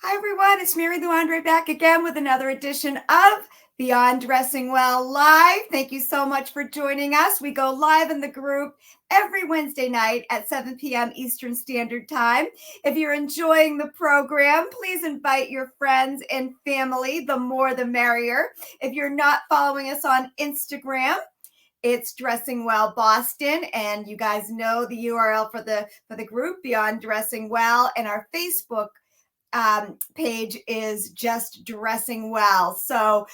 Hi, everyone. It's Mary Lou Andre back again with another edition of Beyond Dressing Well Live. Thank you so much for joining us. We go live in the group every Wednesday night at 7 p.m. Eastern Standard Time. If you're enjoying the program, please invite your friends and family. The more, the merrier. If you're not following us on Instagram, it's Dressing Well Boston, and you guys know the URL for the group Beyond Dressing Well, and our Facebook page is just Dressing Well. So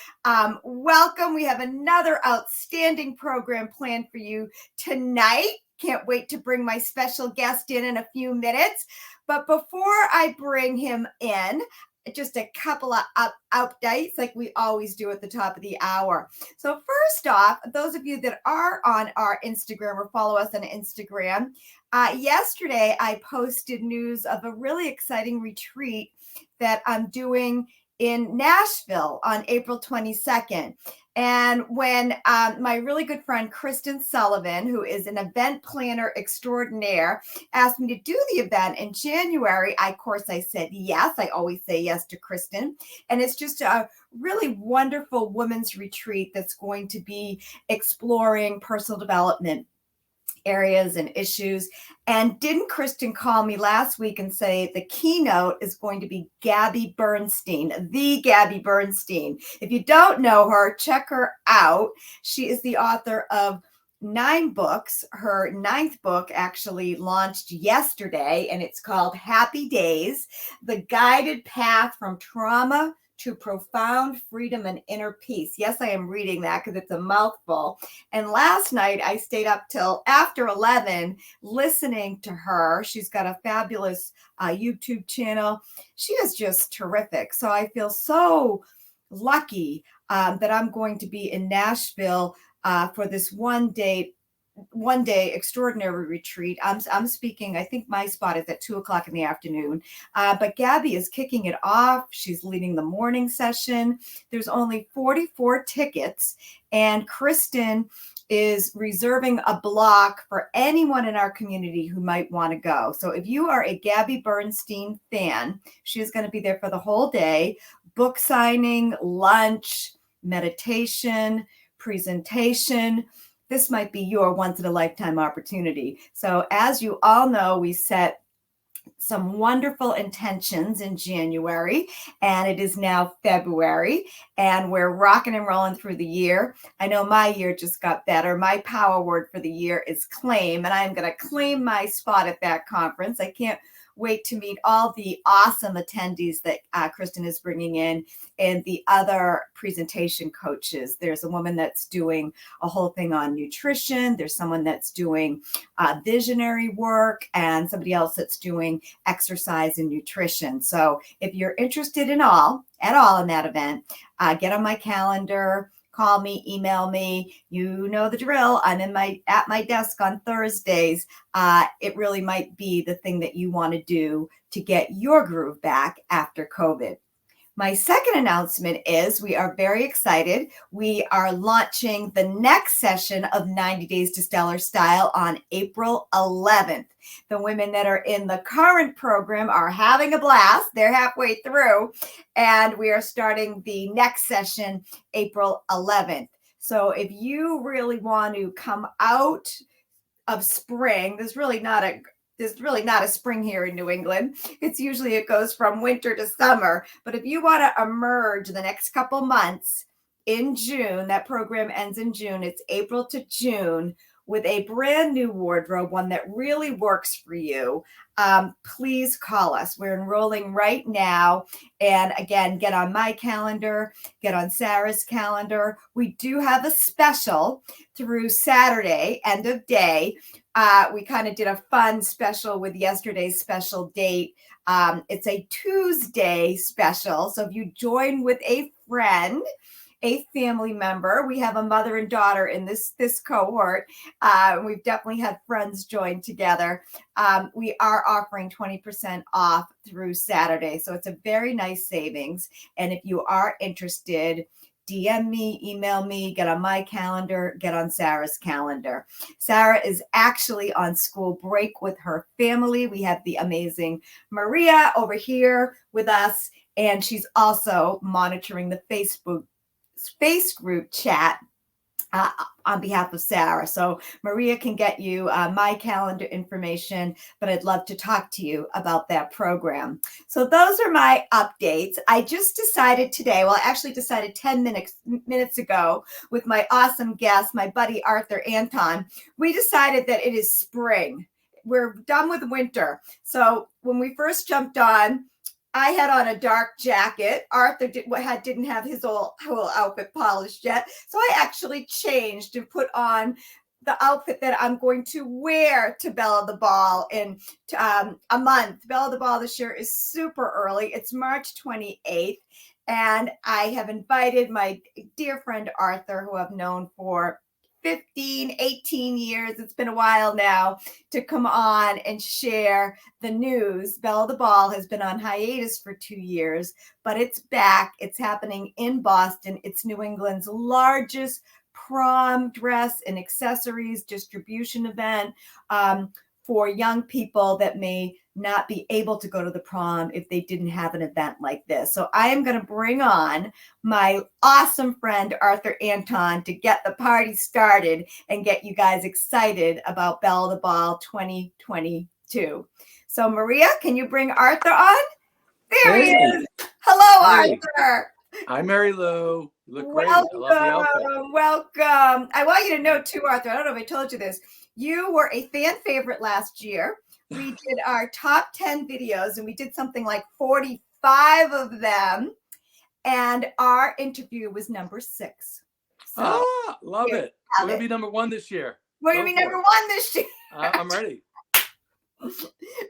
welcome. We have another outstanding program planned for you tonight. Can't wait to bring my special guest in a few minutes. But before I bring him in, just a couple of updates like we always do at the top of the hour. So first off, those of you that are on our Instagram or follow us on Instagram, yesterday I posted news of a really exciting retreat that I'm doing in Nashville on April 22nd. And when my really good friend Kristen Sullivan, who is an event planner extraordinaire, asked me to do the event in January, of course I said yes. I always say yes to Kristen. And it's just a really wonderful women's retreat that's going to be exploring personal development areas and issues. And didn't Kristen call me last week and say the keynote is going to be Gabby Bernstein, the Gabby Bernstein? If you don't know her, check her out. She is the author of 9 books. Her 9th book actually launched yesterday, and it's called Happy Days, The Guided Path from Trauma to Profound Freedom and Inner Peace. Yes, I am reading that because it's a mouthful. And last night I stayed up till after 11 listening to her. She's got a fabulous YouTube channel. She is just terrific. So I feel so lucky that I'm going to be in Nashville for this one day extraordinary retreat. I'm speaking, I think my spot is at 2:00 in the afternoon, but Gabby is kicking it off. She's leading the morning session. There's only 44 tickets, and Kristen is reserving a block for anyone in our community who might want to go. So if you are a Gabby Bernstein fan, she is going to be there for the whole day. Book signing, lunch, meditation, presentation. This might be your once-in-a-lifetime opportunity. So as you all know, we set some wonderful intentions in January, and it is now February, and we're rocking and rolling through the year. I know my year just got better. My power word for the year is claim, and I'm going to claim my spot at that conference. I can't wait to meet all the awesome attendees that Kristen is bringing in and the other presentation coaches. There's a woman that's doing a whole thing on nutrition. There's someone that's doing visionary work, and somebody else that's doing exercise and nutrition. So if you're interested at all in that event, get on my calendar. Call me, email me. You know the drill. I'm at my desk on Thursdays. It really might be the thing that you want to do to get your groove back after COVID. My second announcement is we are very excited. We are launching the next session of 90 Days to Stellar Style on April 11th. The women that are in the current program are having a blast. They're halfway through, and we are starting the next session April 11th. So if you really want to come out of spring, there's really not a spring here in New England. It goes from winter to summer. But if you want to emerge the next couple months in June, that program ends in June. It's April to June with a brand new wardrobe, one that really works for you. Please call us. We're enrolling right now. And again, get on my calendar, get on Sarah's calendar. We do have a special through Saturday, end of day. We kind of did a fun special with yesterday's special date. It's a Tuesday special. So if you join with a friend, a family member, we have a mother and daughter in this cohort. We've definitely had friends join together. We are offering 20% off through Saturday. So it's a very nice savings. And if you are interested, DM me, email me, get on my calendar, get on Sarah's calendar. Sarah is actually on school break with her family. We have the amazing Maria over here with us, and she's also monitoring the Facebook space group chat on behalf of Sarah. So Maria can get you my calendar information, but I'd love to talk to you about that program. So those are my updates. I just decided today, well, I actually decided 10 minutes ago with my awesome guest, my buddy Arthur Anton, we decided that it is spring. We're done with winter. So when we first jumped on, I had on a dark jacket. Arthur didn't have his whole outfit polished yet. So I actually changed and put on the outfit that I'm going to wear to Belle the Ball in a month. Belle the Ball this year is super early. It's March 28th. And I have invited my dear friend Arthur, who I've known for 15, 18 years, it's been a while now, to come on and share the news. Belle the Ball has been on hiatus for 2 years, but it's back. It's happening in Boston. It's New England's largest prom dress and accessories distribution event for young people that may not be able to go to the prom if they didn't have an event like this. So I am going to bring on my awesome friend, Arthur Anton, to get the party started and get you guys excited about Belle the Ball 2022. So Maria, can you bring Arthur on? There he is. Hello, Arthur. Hi, Mary Lou. You look great. I love the outfit. Welcome. I want you to know too, Arthur, I don't know if I told you this. You were a fan favorite last year. We did our top 10 videos and we did something like 45 of them. And our interview was number 6. So love it. We're going to be number 1 this year. We're going to be number 1 this year. I'm ready.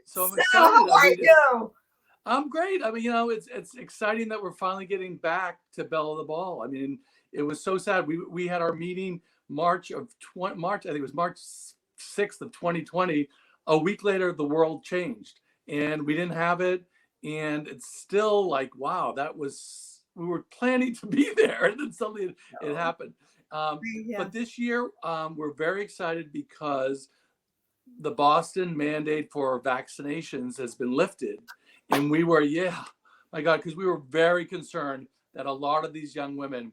So I'm excited. How are you? I'm great. I mean, you know, it's exciting that we're finally getting back to Belle the Ball. I mean, it was so sad. We had our meeting March, I think it was March 6th of 2020. A week later, the world changed and we didn't have it. And it's still like, wow, we were planning to be there and then suddenly it happened. But this year, we're very excited because the Boston mandate for vaccinations has been lifted. And we were, my God, because we were very concerned that a lot of these young women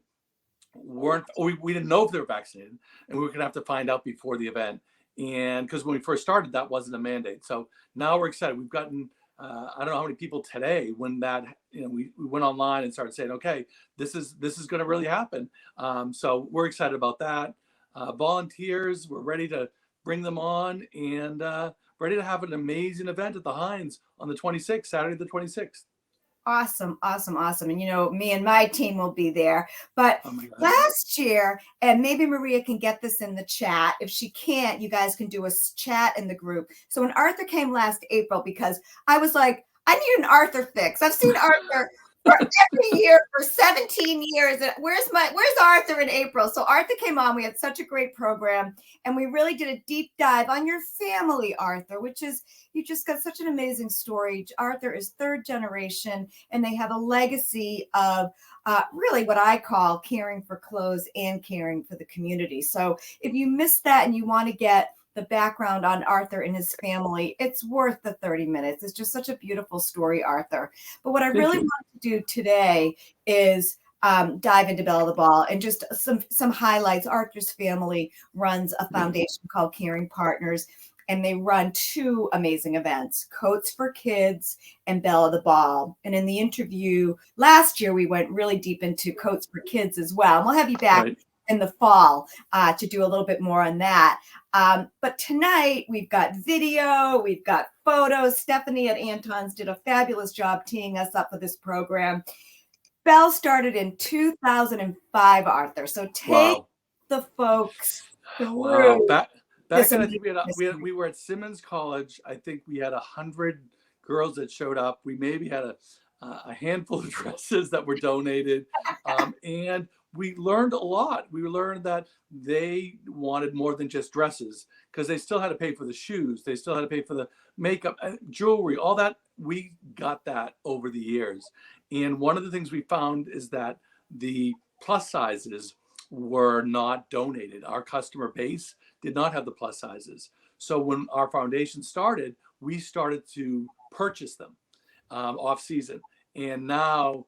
we didn't know if they were vaccinated and we were going to have to find out before the event. And because when we first started, that wasn't a mandate. So now we're excited. We've gotten, I don't know how many people today when that, we went online and started saying, okay, this is going to really happen. So we're excited about that. Volunteers, we're ready to bring them on and ready to have an amazing event at the Heinz on the 26th, Saturday the 26th. Awesome. And, me and my team will be there. But last year, and maybe Maria can get this in the chat. If she can't, you guys can do a chat in the group. So when Arthur came last April, because I was like, I need an Arthur fix. I've seen Arthur for every year for 17 years. Where's Arthur in April? So Arthur came on. We had such a great program. And we really did a deep dive on your family, Arthur, which is, you just got such an amazing story. Arthur is 3rd generation, and they have a legacy of really what I call caring for clothes and caring for the community. So if you missed that and you want to get the background on Arthur and his family, it's worth the 30 minutes. It's just such a beautiful story, Arthur. But what I really want to do today is dive into Belle the Ball and just some highlights. Arthur's family runs a foundation called Caring Partners, and they run 2 amazing events, Coats for Kids and Belle the Ball. And in the interview last year, we went really deep into Coats for Kids as well. And we'll have you back in the fall to do a little bit more on that. But tonight we've got video, we've got photos. Stephanie at Anton's did a fabulous job teeing us up for this program. Belle started in 2005, Arthur. So take the folks through. Back then, I think we were at Simmons College. I think we had 100 girls that showed up. We maybe had a handful of dresses that were donated, and we learned a lot. We learned that they wanted more than just dresses because they still had to pay for the shoes. They still had to pay for the makeup, jewelry, all that. We got that over the years. And one of the things we found is that the plus sizes were not donated. Our customer base did not have the plus sizes. So when our foundation started, we started to purchase them off season. And now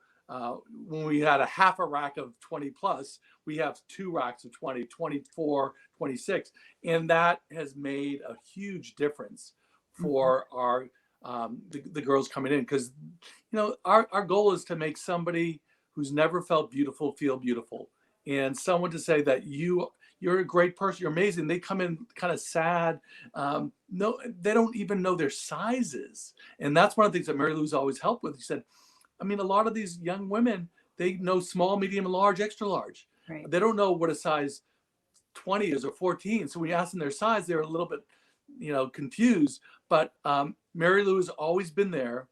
when we had a half a rack of 20 plus, we have 2 racks of 20, 24, 26. And that has made a huge difference for our the girls coming in, because our goal is to make somebody who's never felt beautiful feel beautiful, and someone to say that you're a great person, you're amazing. They come in kind of sad. No, they don't even know their sizes. And that's one of the things that Mary Lou's always helped with. She said, I mean, a lot of these young women, they know small, medium, large, extra large. Right. They don't know what a size 20 is or 14. So when you ask them their size, they're a little bit, confused. But Mary Lou has always been there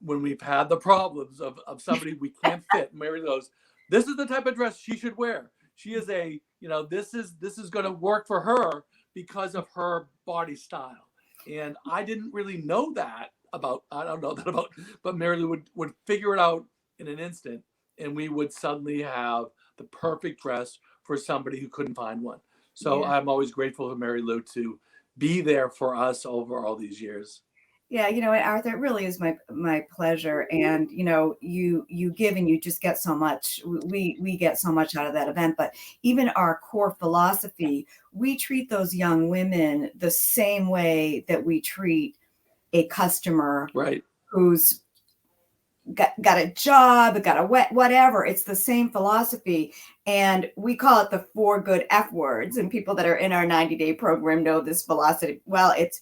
when we've had the problems of somebody we can't fit. Mary Lou goes, this is the type of dress she should wear. She is this is going to work for her because of her body style. And I didn't really know that about, but Mary Lou would figure it out in an instant, and we would suddenly have the perfect dress for somebody who couldn't find one. So yeah. I'm always grateful for Mary Lou to be there for us over all these years. Yeah, Arthur, it really is my pleasure. And you give and you just get so much. We get so much out of that event. But even our core philosophy, we treat those young women the same way that we treat a customer, right, who's got a job, got a whatever. It's the same philosophy. And we call it the 4 good F words. And people that are in our 90-day program know this philosophy. Well, it's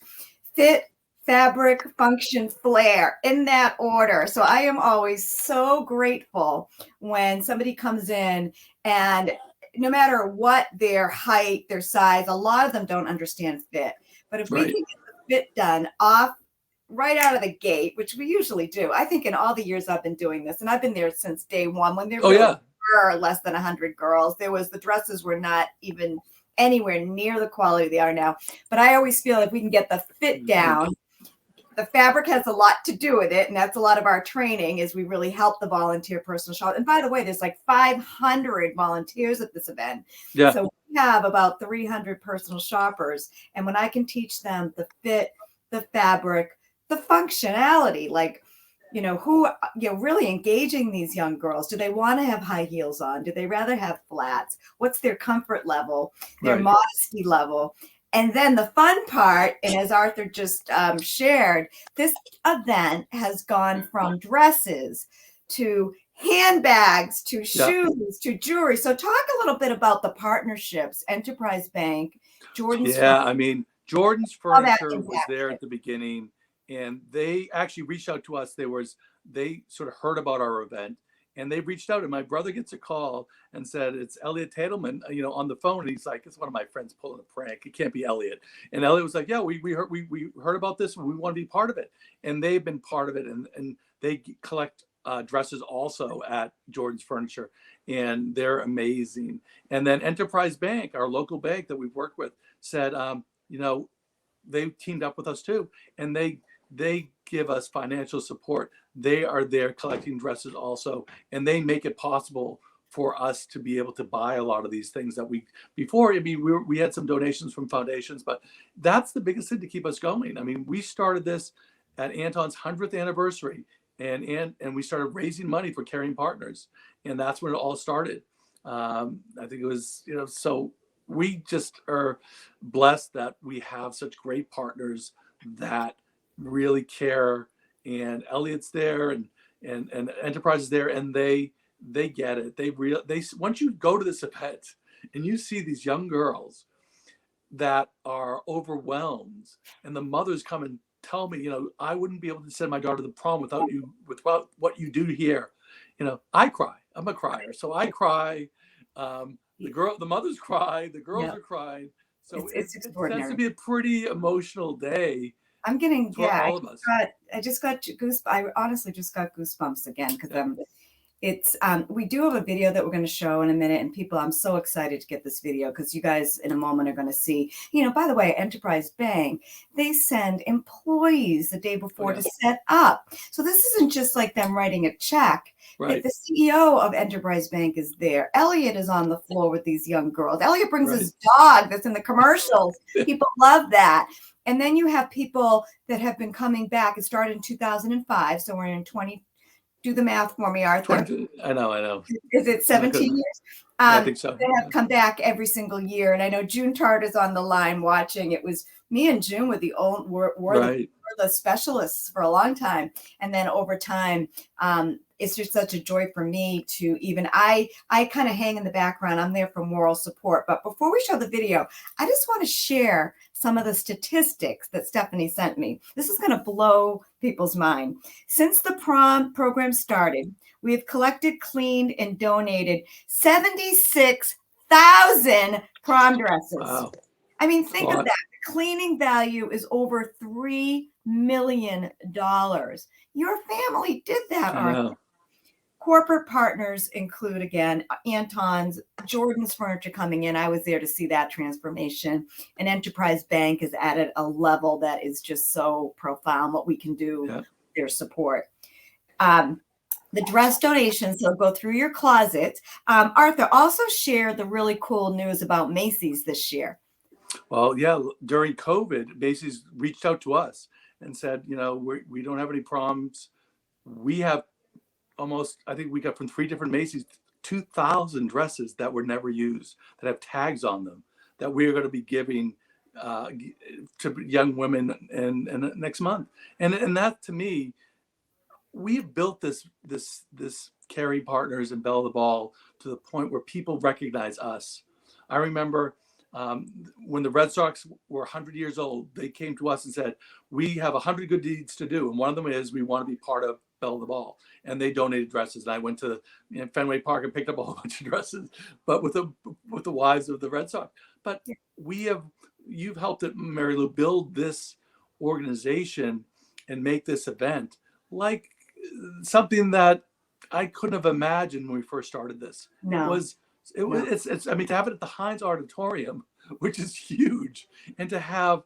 fit, fabric, function, flair, in that order. So I am always so grateful when somebody comes in, and no matter what their height, their size, a lot of them don't understand fit. But if we can get the fit done off right out of the gate, which we usually do, I think in all the years I've been doing this, and I've been there since day one, when there were less than 100 girls, the dresses were not even anywhere near the quality they are now. But I always feel if we can get the fit down, the fabric has a lot to do with it. And that's a lot of our training, is we really help the volunteer personal shopper. And by the way, there's like 500 volunteers at this event. Yeah. So we have about 300 personal shoppers. And when I can teach them the fit, the fabric, the functionality, like, who, really engaging these young girls. Do they want to have high heels on? Do they rather have flats? What's their comfort level, their modesty level? And then the fun part, and as Arthur just shared, this event has gone from dresses to handbags to shoes to jewelry. So talk a little bit about the partnerships, Enterprise Bank, Jordan's. Yeah, I mean, Jordan's Furniture was there at the beginning, and they actually reached out to us. They sort of heard about our event, and they reached out, and my brother gets a call and said, it's Elliot Tadelman, on the phone. And he's like, it's one of my friends pulling a prank. It can't be Elliot. And Elliot was like, yeah, we heard about this, and we want to be part of it. And they've been part of it. And they collect dresses also at Jordan's Furniture, and they're amazing. And then Enterprise Bank, our local bank that we've worked with, said, they teamed up with us too. And they give us financial support. They are there collecting dresses also, and they make it possible for us to be able to buy a lot of these things that we had some donations from foundations, but that's the biggest thing to keep us going. I mean, we started this at Anton's 100th anniversary, and we started raising money for Caring Partners, and that's when it all started. I think it was, so we just are blessed that we have such great partners that really care, and Elliot's there, and Enterprise is there, and they get it. They once you go to this event and you see these young girls that are overwhelmed, and the mothers come and tell me, I wouldn't be able to send my daughter to the prom without what you do here. I cry. I'm a crier, so I cry. The mothers cry. The girls are crying. So it tends to be a pretty emotional day. I'm getting, all of us. I just got goosebumps. I honestly just got goosebumps again, because we do have a video that we're going to show in a minute, and people, I'm so excited to get this video, because you guys in a moment are going to see, by the way, Enterprise Bank, they send employees the day before to set up. So this isn't just like them writing a check. Right. The CEO of Enterprise Bank is there. Elliot is on the floor with these young girls. Elliot brings his dog that's in the commercials. People love that. And then you have people that have been coming back. It started in 2005, so we're in 20. Do the math for me, Arthur. I know. Is it 17 years? I think so. They have come back every single year. And I know June Tart is on the line watching. It was me and June were the specialists for a long time. And then over time, it's just such a joy for me to even, I kind of hang in the background. I'm there for moral support. But before we show the video, I just want to share some of the statistics that Stephanie sent me. This is going to blow people's mind. Since the prom program started, we have collected, cleaned, and donated 76,000 prom dresses. Wow. I mean, think of that. The cleaning value is over $3 million. Your family did that, Arthur. Corporate partners include, again, Anton's, Jordan's Furniture coming in. I was there to see that transformation. And Enterprise Bank has added a level that is just so profound, what we can do, their support. The dress donations, so go through your closet. Arthur also shared the really cool news about Macy's this year. Well, yeah, during COVID, Macy's reached out to us and said, we don't have any proms. We have I think we got from 3 different Macy's, 2,000 dresses that were never used, that have tags on them, that we are going to be giving to young women in next month. And that, to me, we've built this Carrie Partners and Belle the Ball to the point where people recognize us. I remember when the Red Sox were 100 years old, they came to us and said, we have 100 good deeds to do. And one of them is we want to be part of Belle the Ball. And they donated dresses. And I went to Fenway Park and picked up a whole bunch of dresses, but with the wives of the Red Sox. But you've helped it, Mary Lou, build this organization and make this event like something that I couldn't have imagined when we first started this. No. It's I mean, to have it at the Heinz Auditorium, which is huge, and to have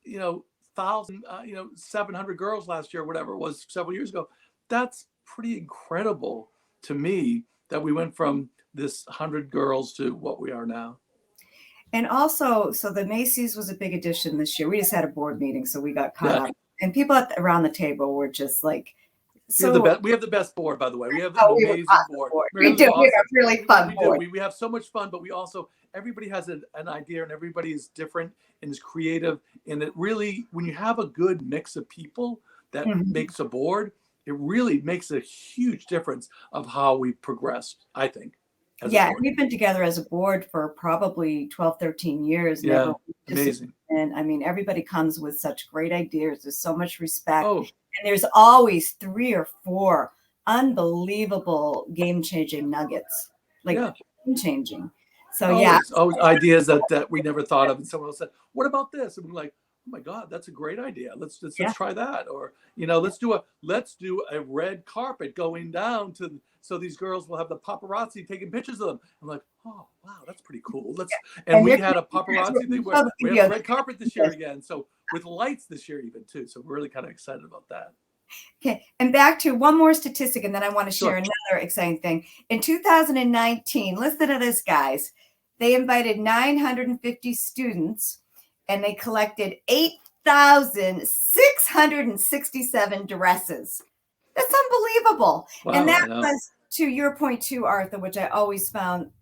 700 girls last year, whatever it was, several years ago, that's pretty incredible to me, that we went from this 100 girls to what we are now. And also, so the Macy's was a big addition this year. We just had a board meeting, so we got caught up, and people around the table were just like, so we have the best board, by the way. We have an amazing board. We do. We have a really fun board. We have so much fun, but we also, everybody has an idea, and everybody is different and is creative. And it really, when you have a good mix of people that makes a board, it really makes a huge difference of how we progressed, I think. Yeah, we've been together as a board for probably 12, 13 years. Yeah, amazing. And I mean, everybody comes with such great ideas. There's so much respect. Oh. And there's always 3 or 4 unbelievable game-changing nuggets, game-changing. So always ideas that we never thought of, and someone else said, "What about this?" And we're like, "Oh my God, that's a great idea. Let's try that." Or let's do a red carpet going down so these girls will have the paparazzi taking pictures of them. I'm like, "Oh wow, that's pretty cool." And we had a paparazzi thing where we have a red carpet this year again. So with lights this year even too. So we're really kind of excited about that. Okay, and back to one more statistic, and then I want to share another exciting thing. In 2019, listen to this, guys. They invited 950 students, and they collected 8,667 dresses. That's unbelievable. Wow, and that was, to your point too, Arthur, which I always found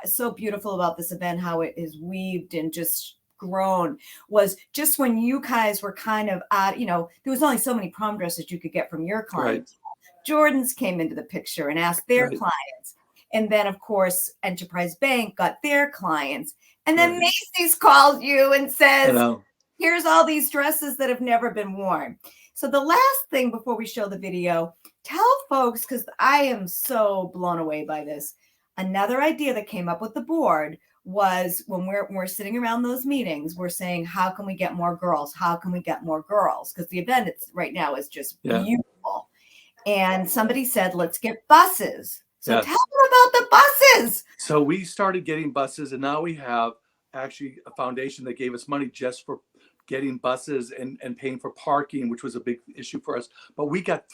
so beautiful about this event, how it is weaved and just grown, was just when you guys were kind of there was only so many prom dresses you could get from your clients. Right. Jordan's came into the picture and asked their clients. And then, of course, Enterprise Bank got their clients. And then Macy's called you and says, here's all these dresses that have never been worn. So the last thing before we show the video, tell folks, because I am so blown away by this, another idea that came up with the board was when we're sitting around those meetings, we're saying, how can we get more girls? How can we get more girls? Because the event right now is just beautiful. And somebody said, let's get buses. So tell them about the buses. So we started getting buses, and now we have actually a foundation that gave us money just for getting buses and paying for parking, which was a big issue for us. But we got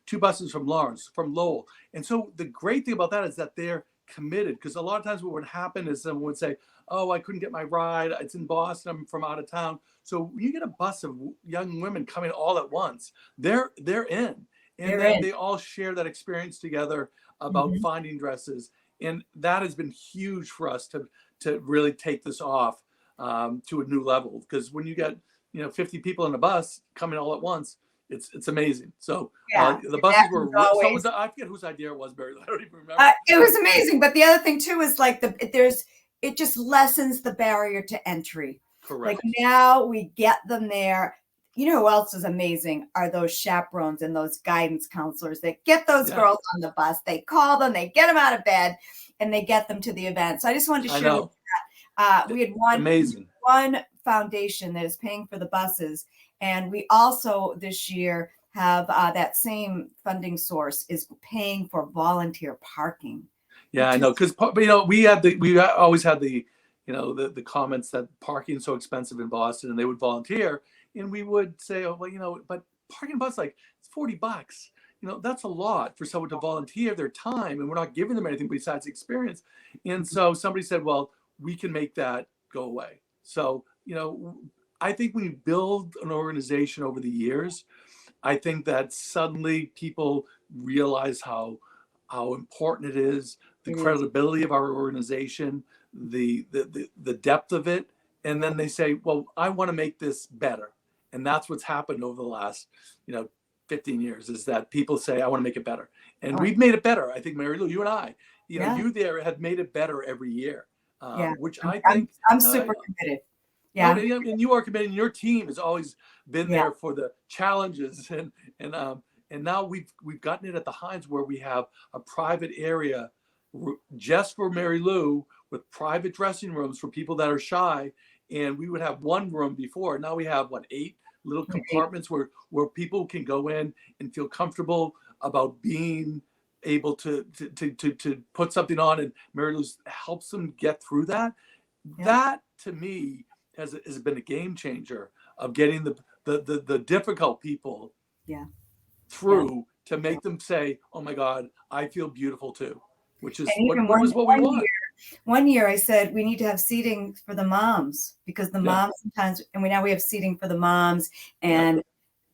two buses from Lawrence, from Lowell. And so the great thing about that is that they're committed, because a lot of times what would happen is someone would say, oh, I couldn't get my ride. It's in Boston. I'm from out of town. So when you get a bus of young women coming all at once, they're in. And then they all share that experience together about finding dresses. And that has been huge for us to really take this off to a new level. Because when you get 50 people in a bus coming all at once, it's amazing. So the buses were always, I forget whose idea it was, Barry. I don't even remember. It was amazing. But the other thing too is like it just lessens the barrier to entry. Correct. Like now we get them there. You know who else is amazing are those chaperones and those guidance counselors that get those girls on the bus. They call them, they get them out of bed, and they get them to the event. So I just wanted to share that. We had one foundation that is paying for the buses, and we also this year have that same funding source is paying for volunteer parking. Yeah, I know, because we always had the comments that parking is so expensive in Boston, and they would volunteer. And we would say, oh, well, but parking bus, like, it's $40. That's a lot for someone to volunteer their time, and we're not giving them anything besides experience. And so somebody said, well, we can make that go away. So, I think when you build an organization over the years, I think that suddenly people realize how important it is, the credibility of our organization, the depth of it. And then they say, well, I want to make this better. And that's what's happened over the last, 15 years is that people say, I want to make it better. And we've made it better. I think, Mary Lou, you and I, you there have made it better every year, which I think I'm super committed. Yeah. And you are committed, and your team has always been there for the challenges. And now we've gotten it at the Heinz where we have a private area just for Mary Lou with private dressing rooms for people that are shy. And we would have one room before. Now we have 8 little compartments where people can go in and feel comfortable about being able to put something on, and Mary Lou helps them get through that. Yeah. That to me has been a game changer of getting the difficult people through to make them say, oh my God, I feel beautiful too, which is what we want. One year I said we need to have seating for the moms, because the moms sometimes, and now we have seating for the moms, and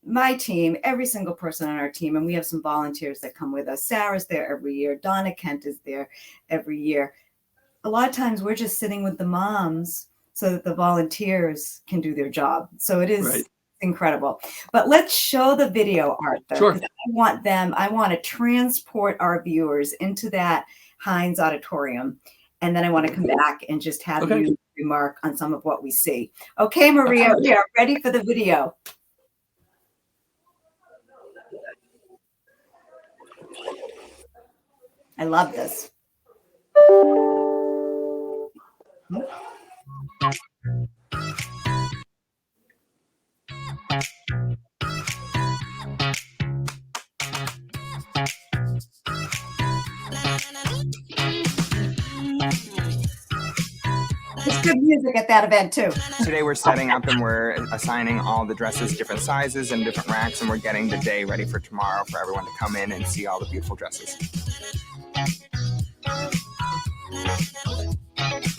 my team, every single person on our team, and we have some volunteers that come with us. Sarah's there every year. Donna Kent is there every year. A lot of times we're just sitting with the moms so that the volunteers can do their job. So it is incredible. But let's show the video, Arthur. Sure. I want to transport our viewers into that Heinz Auditorium. And then I want to come back and just have you remark on some of what we see. Okay, Maria, we are ready for the video. I love this. There's good music at that event too. Today we're setting up and we're assigning all the dresses different sizes and different racks, and we're getting the day ready for tomorrow for everyone to come in and see all the beautiful dresses.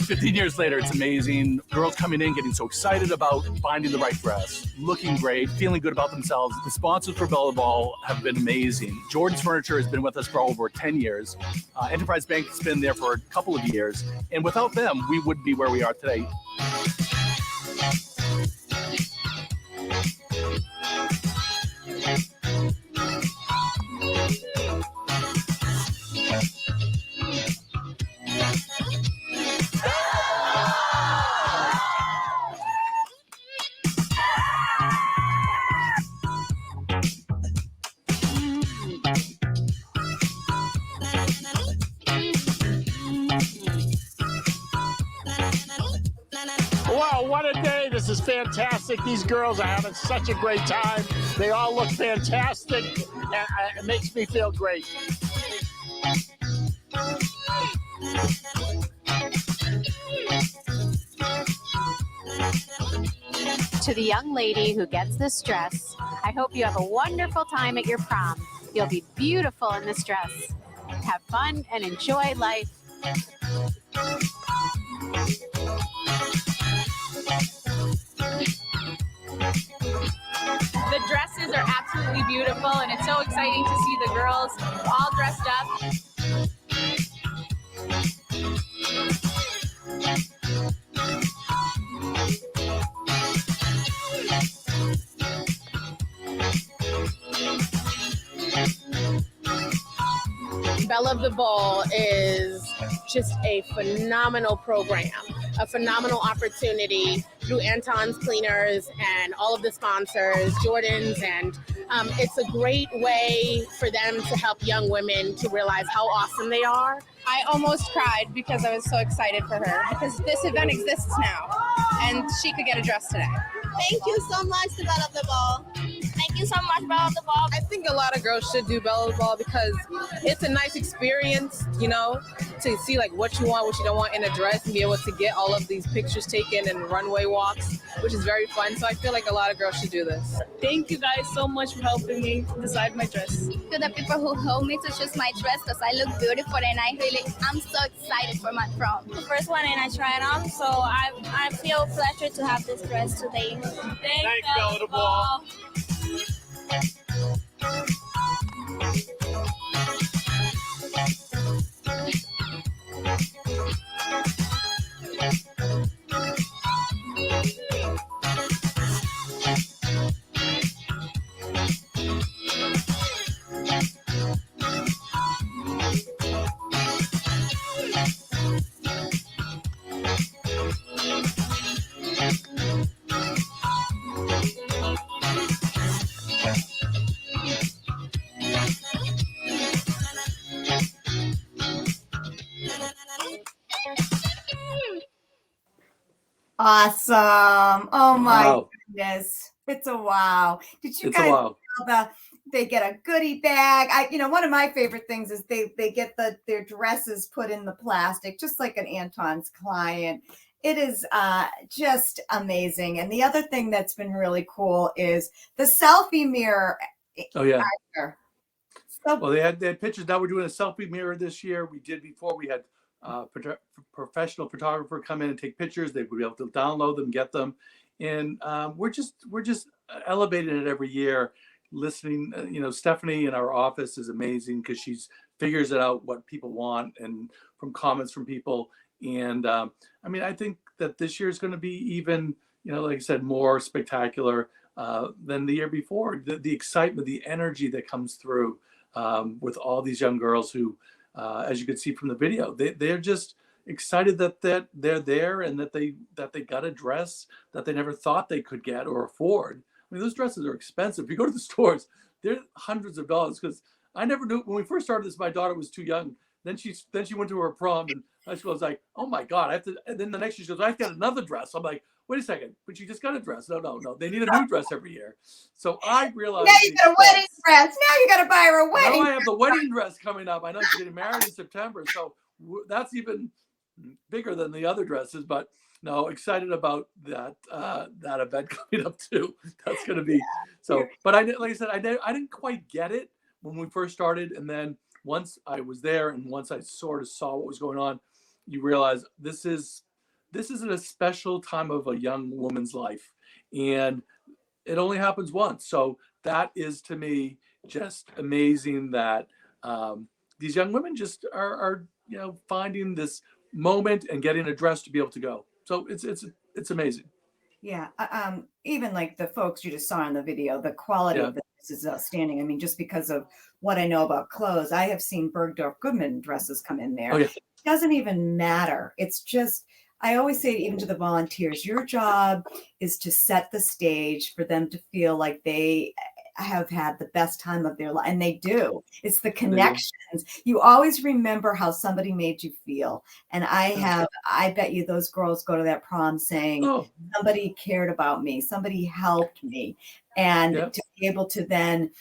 15 years later, it's amazing. Girls coming in, getting so excited about finding the right dress, looking great, feeling good about themselves. The sponsors for Belle Ball have been amazing. Jordan's Furniture has been with us for over 10 years. Enterprise Bank has been there for a couple of years. And without them, we wouldn't be where we are today. Wow, what a day. This is fantastic. These girls are having such a great time. They all look fantastic. It makes me feel great. to the young lady who gets this dress, I hope you have a wonderful time at your prom. You'll be beautiful in this dress. Have fun and enjoy life. The dresses are absolutely beautiful, and it's so exciting to see the girls all dressed up. Belle of the Ball is just a phenomenal program, a phenomenal opportunity through Anton's Cleaners and all of the sponsors, Jordan's, and it's a great way for them to help young women to realize how awesome they are. I almost cried because I was so excited for her because this event exists now and she could get a dress today. Thank you so much to Belle of the Ball. Thank you so much, Belle of the Ball. I think a lot of girls should do Belle of the Ball because it's a nice experience, you know, to see like what you want, what you don't want in a dress and be able to get all of these pictures taken and runway walks, which is very fun. So I feel like a lot of girls should do this. Thank you guys so much for helping me decide my dress. To the people who helped me to choose my dress because I look beautiful and I'm so excited for my prom. The first one and I tried on, so I feel pleasure to have this dress today. Thanks, Belle of the Ball. Awesome. Oh my Wow. goodness. It's a wow. Did you It's a guys wow. know they get a goodie bag? One of my favorite things is they get their dresses put in the plastic, just like an Anton's client. It is just amazing. And the other thing that's been really cool is the selfie mirror. Oh yeah. So Well, they had pictures. Now we're doing a selfie mirror this year. We did before. We had professional photographer come in and take pictures. They would be able to download them, get them, and we're just elevating it every year. Listening, Stephanie in our office is amazing because she's figures it out what people want and from comments from people. And I think that this year is going to be even, like I said, more spectacular than the year before. The excitement, the energy that comes through with all these young girls who, as you can see from the video, they're just excited that they're there and that they got a dress that they never thought they could get or afford. I mean, those dresses are expensive. If you go to the stores, they're hundreds of dollars. Because I never knew when we first started this. My daughter was too young. Then she went to her prom, and high school. I was like, oh my god, I have to. And then the next year she goes, I have to get another dress. I'm like, wait a second, but she just got a dress. No, they need a new dress every year. So I realized now you got a wedding dress. Now you got to buy her a wedding. Now I have the wedding dress coming up. I know she's getting married in September, so that's even bigger than the other dresses. But no, excited about that event coming up too. That's going to be so. But like I said, I didn't quite get it when we first started, and then once I was there and once I sort of saw what was going on, you realize this is a special time of a young woman's life, and it only happens once. So that is to me just amazing that these young women just are finding this moment and getting a dress to be able to go. So it's amazing. Yeah. Even like the folks you just saw in the video, the quality of this is outstanding. I mean, just because of what I know about clothes, I have seen Bergdorf Goodman dresses come in there. Oh, yeah. It doesn't even matter. It's just, I always say even to the volunteers, your job is to set the stage for them to feel like they have had the best time of their life. And they do. It's the connections. You always remember how somebody made you feel. And I bet you those girls go to that prom saying, somebody cared about me. Somebody helped me. And to be able to then,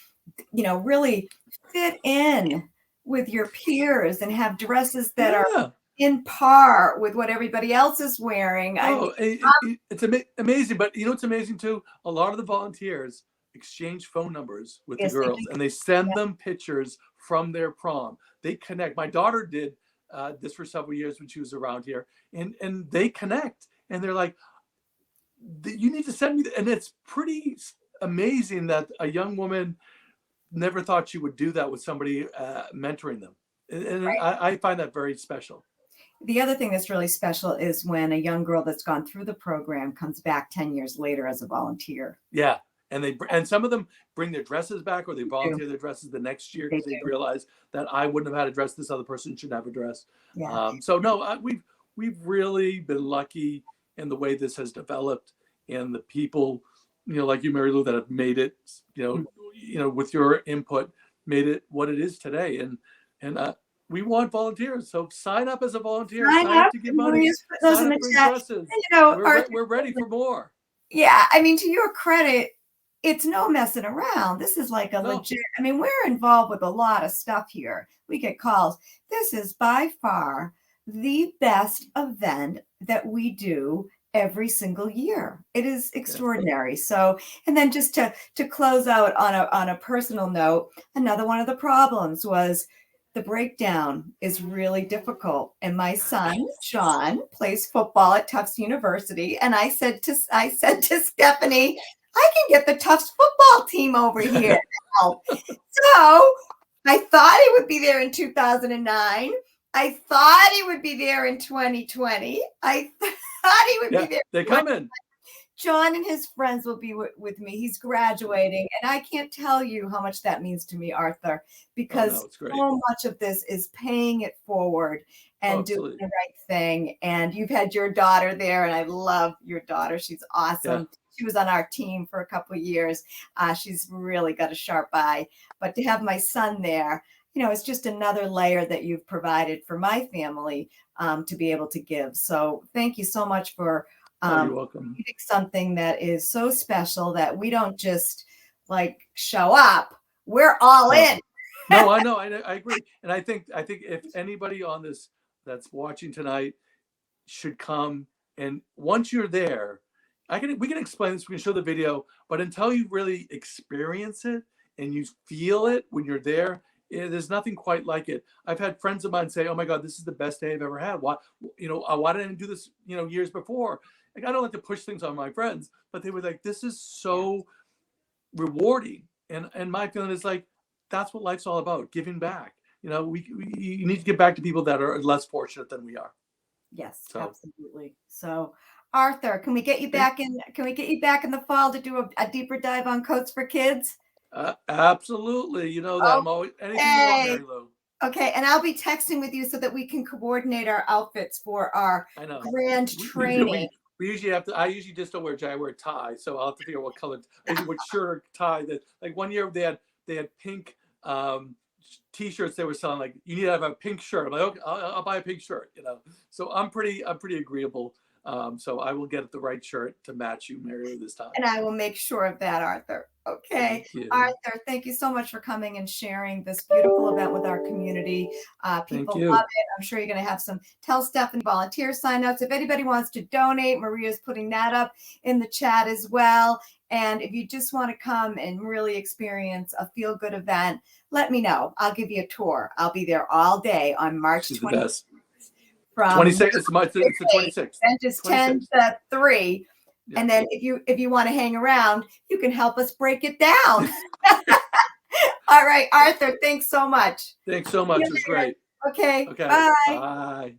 really fit in with your peers and have dresses that are in par with what everybody else is wearing. It's amazing. But you know what's amazing too? A lot of the volunteers exchange phone numbers with the girls, and they send them pictures from their prom. They connect. My daughter did this for several years when she was around here, and they connect, and they're like, you need to send me, and it's pretty amazing that a young woman never thought she would do that with somebody mentoring them, and I find that very special. The other thing that's really special is when a young girl that's gone through the program comes back 10 years later as a volunteer. Yeah. And some of them bring their dresses back, or they volunteer their dresses the next year because they realize that I wouldn't have had a dress. This other person should have a dress. Yeah. So no, we've really been lucky in the way this has developed, and the people, like you, Mary Lou, that have made it, with your input, made it what it is today. And we want volunteers, so sign up as a volunteer. Sign up to give money. Sign up for dresses. We're ready for more. Yeah, I mean, to your credit, it's no messing around. This is like a legit. I mean, we're involved with a lot of stuff here. We get calls. This is by far the best event that we do every single year. It is extraordinary. So, and then just to close out on a personal note, another one of the problems was the breakdown is really difficult. And my son, Sean, plays football at Tufts University. And I said to Stephanie, I can get the Tufts football team over here now. So I thought he would be there in 2009. I thought he would be there in 2020. I thought he would be there. They come in. John and his friends will be with me. He's graduating, and I can't tell you how much that means to me, Arthur, because so much of this is paying it forward and doing the right thing. And you've had your daughter there, and I love your daughter. She's awesome. Yeah. She was on our team for a couple of years. She's really got a sharp eye. But to have my son there, it's just another layer that you've provided for my family to be able to give. So thank you so much for you're welcome. Something that is so special that we don't just show up. We're all in. No, I know. I agree. And I think if anybody on this that's watching tonight should come, and once you're there, we can explain this, we can show the video, but until you really experience it and you feel it when you're there, there's nothing quite like it. I've had friends of mine say, "Oh my God, this is the best day I've ever had. Why didn't I do this, years before?" I don't like to push things on my friends, but they were like, "This is so rewarding." And my feeling is that's what life's all about, giving back. You need to give back to people that are less fortunate than we are. Yes, absolutely. So Arthur, can we get you back in? Can we get you back in the fall to do a deeper dive on coats for kids? Absolutely. You know that I'm always anything you want, Mary Lou. Okay, and I'll be texting with you so that we can coordinate our outfits for our grand training. We usually have to. I usually just don't wear a tie. I wear a tie, so I'll have to figure out what color. I usually wear shirt or tie. That one year they had pink T-shirts they were selling. You need to have a pink shirt. I'm like, okay, I'll buy a pink shirt. So I'm pretty agreeable. So I will get the right shirt to match you, Mary, this time. And I will make sure of that, Arthur. Okay. Arthur, thank you so much for coming and sharing this beautiful event with our community. People love it. I'm sure you're going to have tell Stephanie volunteer signups. If anybody wants to donate, Maria's putting that up in the chat as well. And if you just want to come and really experience a feel-good event, let me know. I'll give you a tour. I'll be there all day on March 26th. From 26th. It's the 26th. And just 10 to 3. Yeah. And then if you want to hang around, you can help us break it down. All right, Arthur, thanks so much. Thanks so much. It was great. Okay. Bye. Bye.